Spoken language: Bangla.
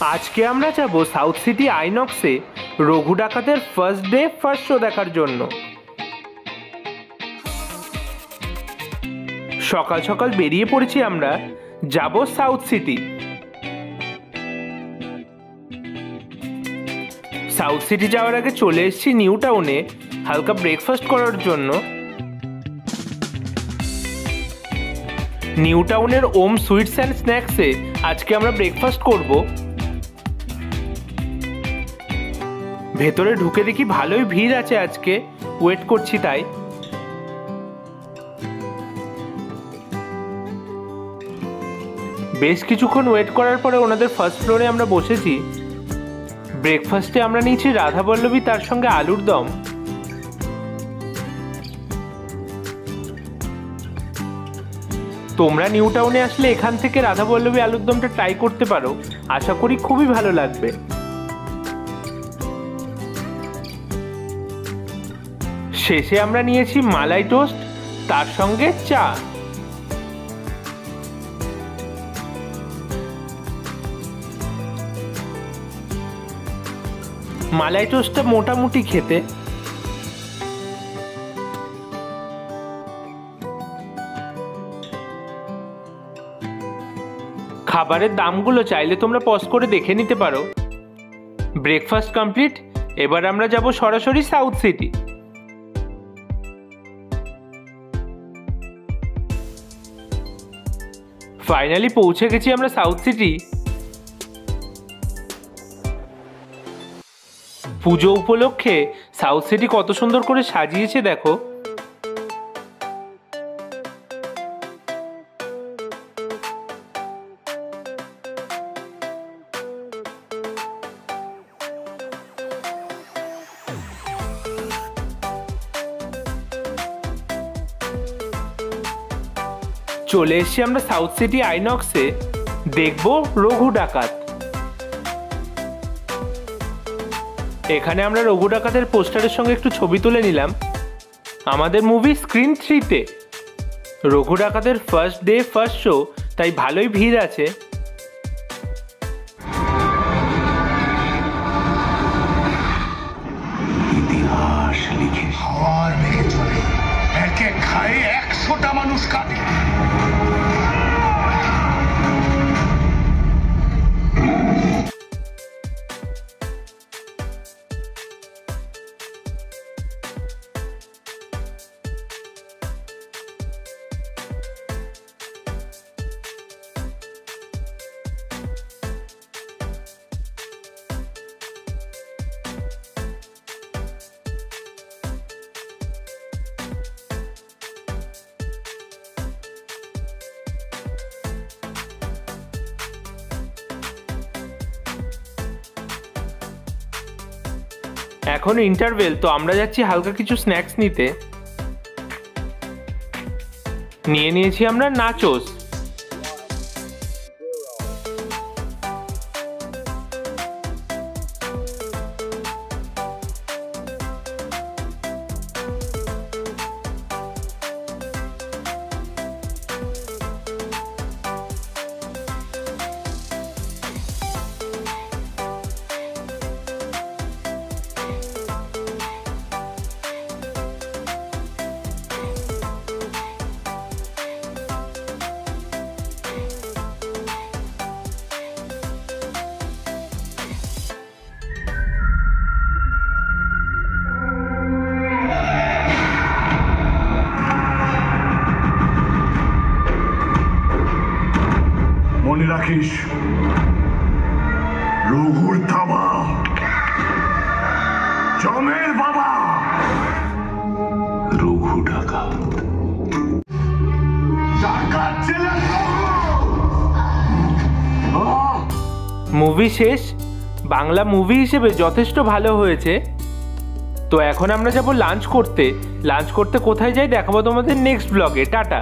আজকে আমরা যাব সাউথ সিটি আইনক্সে রঘু ডাকাতের ফার্স্ট ডে ফার্স্ট শো দেখার জন্য। সকাল সকাল বেরিয়ে পড়েছি আমরা, যাব সাউথ সিটি। সাউথ সিটি যাওয়ার আগে চলে এসেছি নিউ টাউনে হালকা ব্রেকফাস্ট করার জন্য। নিউ টাউনের ওম সুইটস অ্যান্ড স্ন্যাক্সে আজকে আমরা ব্রেকফাস্ট করব। ভেতরে ঢুকে দেখি ভালোই ভিড় আছে আজকে, ওয়েট করছি তাই। বেশ কিছুক্ষণ ওয়েট করার পরে ওনাদের ফার্স্ট ফ্লোরে আমরা বসেছি। ব্রেকফাস্টে আমরা নিয়েছি রাধা বল্লভী, তার সঙ্গে আলুর দম। তোমরা নিউ টাউনে আসলে এখান থেকে রাধা বল্লভী আলুর দমটা ট্রাই করতে পারো, আশা করি খুবই ভালো লাগবে। শেষে আমরা নিয়েছি মালাই টোস্ট, তার সঙ্গে চা। মালাই টোস্টটা মোটামুটি খেতে। খাবারের দামগুলো চাইলে তোমরা পজ করে দেখে নিতে পারো। ব্রেকফাস্ট কমপ্লিট, এবার আমরা যাব সরাসরি সাউথ সিটি। ফাইনালি পৌঁছে গেছি আমরা সাউথ সিটি। পুজো উপলক্ষে সাউথ সিটি কত সুন্দর করে সাজিয়েছে দেখো। চলে এসেছি আমরা সাউথ সিটি আইনক্সে, দেখবো রঘু ডাকাত। এখানে আমরা রঘু ডাকাতের পোস্টারের সঙ্গে একটু ছবি তুলে নিলাম। আমাদের মুভি স্ক্রিন 3-তে। রঘু ডাকাতের ফার্স্ট ডে ফার্স্ট শো, তাই ভালোই ভিড় আছে। ইতিহাস লিখে হাওয়ার মেঘে চলে, একে খায় 100টা মানুষ কাটে। এখন ইন্টারভেল, তো আমরা যাচ্ছি হালকা কিছু স্ন্যাক্স নিতে। নিয়ে নিয়েছি আমরা নাচোস। মনে রাখিস, রঘুর থামা জমের বাবা রঘু ডাকাত। মুভি শেষ। বাংলা মুভি হিসেবে যথেষ্ট ভালো হয়েছে। তো এখন আমরা যাব লাঞ্চ করতে। লাঞ্চ করতে কোথায় যাই দেখাবো তোমাদের নেক্সট ব্লগে। টাটা।